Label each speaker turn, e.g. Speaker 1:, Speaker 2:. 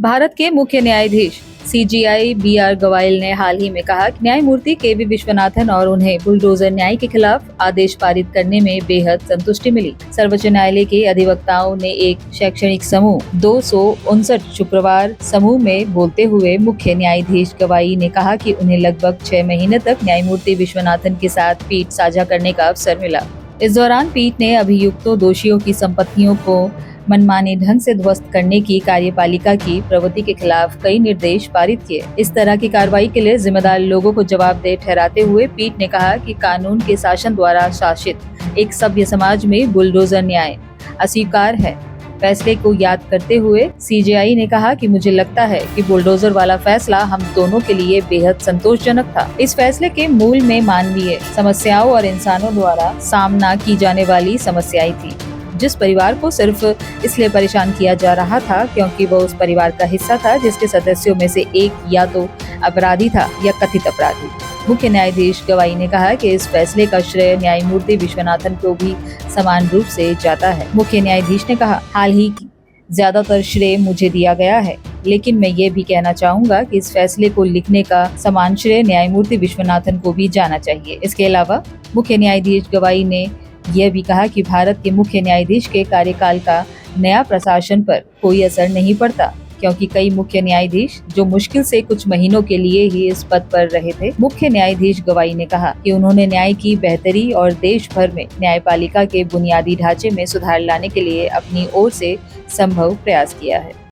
Speaker 1: भारत के मुख्य न्यायाधीश CJI BR गवाइल ने हाल ही में कहा कि न्यायमूर्ति KV विश्वनाथन और उन्हें बुलडोजर न्याय के खिलाफ आदेश पारित करने में बेहद संतुष्टि मिली। सर्वोच्च न्यायालय के अधिवक्ताओं ने एक शैक्षणिक समूह 259 शुक्रवार समूह में बोलते हुए मुख्य न्यायाधीश गवाई ने कहा कि उन्हें लगभग 6 महीने तक न्यायमूर्ति विश्वनाथन के साथ पीठ साझा करने का अवसर मिला। इस दौरान पीठ ने अभियुक्तों दोषियों की संपत्तियों को मनमाने ढंग से ध्वस्त करने की कार्यपालिका की प्रवृत्ति के खिलाफ कई निर्देश पारित किए। इस तरह की कार्रवाई के लिए जिम्मेदार लोगों को जवाबदेह ठहराते हुए पीठ ने कहा कि कानून के शासन द्वारा शासित एक सभ्य समाज में बुलडोजर न्याय अस्वीकार है। फैसले को याद करते हुए CJI ने कहा कि मुझे लगता है कि बुलडोजर वाला फैसला हम दोनों के लिए बेहद संतोषजनक था। इस फैसले के मूल में मानवीय समस्याओं और इंसानों द्वारा सामना की जाने वाली समस्याएं थी, जिस परिवार को सिर्फ इसलिए परेशान किया जा रहा था क्योंकि वो उस परिवार का हिस्सा था जिसके सदस्यों में से एक या तो अपराधी था या कथित अपराधी। मुख्य न्यायाधीश गवाई ने कहा कि इस फैसले का श्रेय न्यायमूर्ति विश्वनाथन को भी समान रूप से जाता है। मुख्य न्यायाधीश ने कहा, हाल ही की ज्यादातर श्रेय मुझे दिया गया है, लेकिन मैं ये भी कहना चाहूंगा कि इस फैसले को लिखने का समान श्रेय न्यायमूर्ति विश्वनाथन को भी जाना चाहिए। इसके अलावा मुख्य न्यायाधीश गवाई ने यह भी कहा कि भारत के मुख्य न्यायाधीश के कार्यकाल का नया प्रशासन पर कोई असर नहीं पड़ता, क्योंकि कई मुख्य न्यायाधीश जो मुश्किल से कुछ महीनों के लिए ही इस पद पर रहे थे। मुख्य न्यायाधीश गवाई ने कहा कि उन्होंने न्याय की बेहतरी और देश भर में न्यायपालिका के बुनियादी ढांचे में सुधार लाने के लिए अपनी ओर से संभव प्रयास किया है।